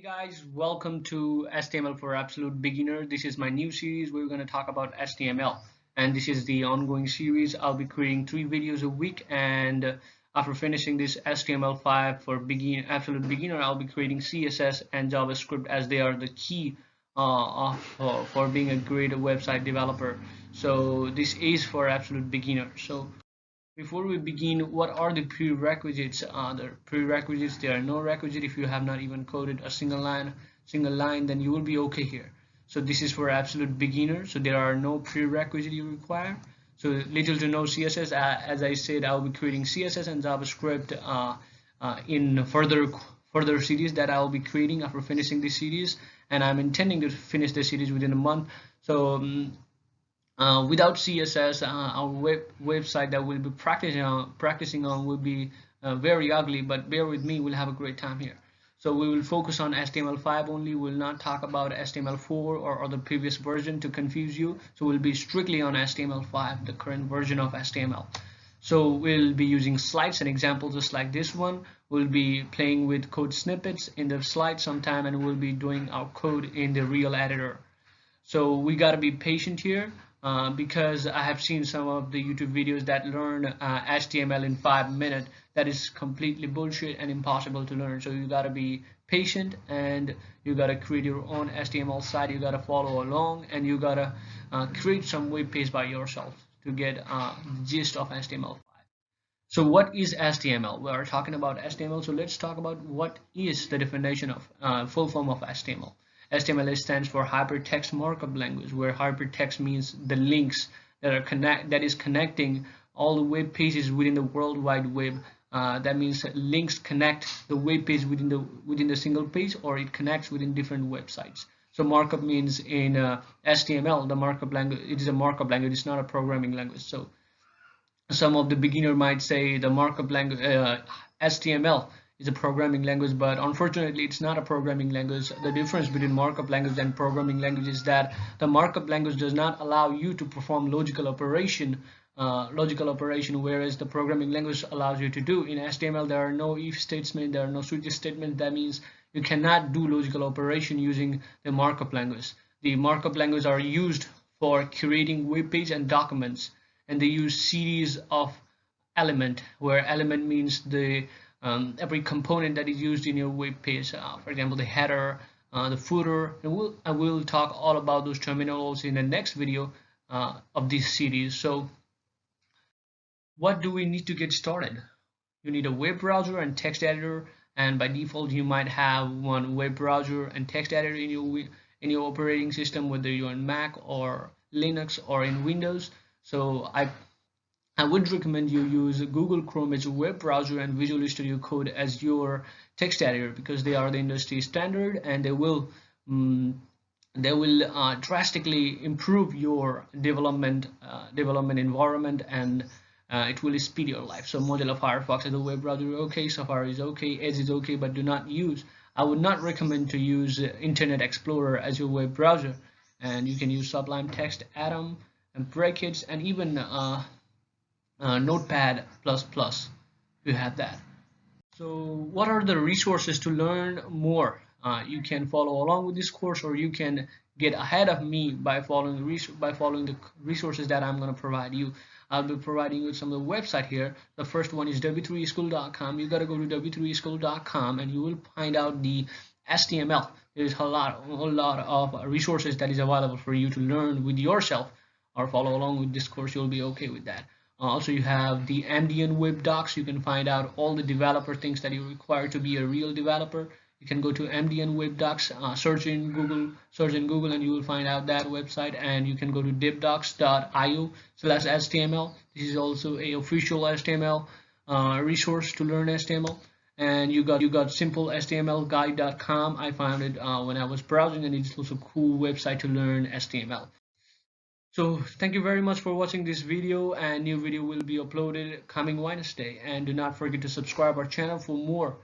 Guys, welcome to HTML for Absolute Beginner. This is my new series where we're going to talk about HTML, and this is the ongoing series. I'll be creating 3 videos a week, and after finishing this HTML5 for Absolute Beginner, I'll be creating CSS and JavaScript as they are the key for being a great website developer. So this is for Absolute Beginner. So before we begin, what are the prerequisites? There are no requisite. If you have not even coded a single line, then you will be okay here. So this is for absolute beginner. So there are no prerequisites you require. So little to no CSS. As I said, I'll be creating CSS and JavaScript in further series that I'll be creating after finishing this series, and I'm intending to finish the series within a month. So without CSS, our website that we'll be practicing on will be very ugly, but bear with me, we'll have a great time here. So we will focus on HTML5 only. We'll not talk about HTML4 or the previous version to confuse you. So we'll be strictly on HTML5, the current version of HTML. So we'll be using slides and examples just like this one. We'll be playing with code snippets in the slide sometime, and we'll be doing our code in the real editor. So we got to be patient here. Because I have seen some of the YouTube videos that learn HTML in 5 minutes. That is completely bullshit and impossible to learn. So you gotta be patient, and you gotta create your own HTML site. You gotta follow along, and you gotta create some web page by yourself to get the gist of HTML5. So what is HTML? We are talking about HTML, so let's talk about what is the definition of full form of HTML. HTML stands for Hypertext Markup Language, where hypertext means the links that is connecting all the web pages within the World Wide Web. That means that links connect the web page within the single page, or it connects within different websites. So markup means in HTML, the markup language, it is a markup language. It's not a programming language. So some of the beginner might say the markup language HTML is a programming language, but unfortunately it's not a programming language. The difference between markup language and programming language is that the markup language does not allow you to perform logical operation, whereas the programming language allows you to do. In HTML there are no if statements, there are no switch statements. That means you cannot do logical operation using the markup language. The markup language are used for creating web page and documents, and they use series of element, where element means the every component that is used in your web page, for example the header, the footer, and I will talk all about those terminals in the next video of this series. So what do we need to get started? You need a web browser and text editor, and by default you might have one web browser and text editor in your operating system, whether you're on Mac or Linux or in Windows. So I would recommend you use Google Chrome as your web browser and Visual Studio Code as your text editor, because they are the industry standard, and they will drastically improve your development environment, and it will speed your life. So Mozilla Firefox as a web browser, okay. Safari is okay. Edge is okay, but I would not recommend to use Internet Explorer as your web browser. And you can use Sublime Text, Atom, and Breakage, and even Notepad++. You have that. So what are the resources to learn more? You can follow along with this course, or you can get ahead of me by following the resources that I'm going to provide you. I'll be providing you some of the website here. The first one is w3school.com. You got to go to w3school.com, and you will find out the HTML. There's a lot of resources that is available for you to learn with yourself, or follow along with this course. You'll be okay with that. Also, you have the MDN web docs. You can find out all the developer things that you require to be a real developer. You can go to MDN web docs, search in Google, and you will find out that website. And you can go to debdocs.io/HTML. This is also a official HTML resource to learn HTML. And you got simplehtmlguide.com. I found it when I was browsing, and it's also a cool website to learn HTML. So thank you very much for watching this video, and new video will be uploaded coming Wednesday. And do not forget to subscribe our channel for more.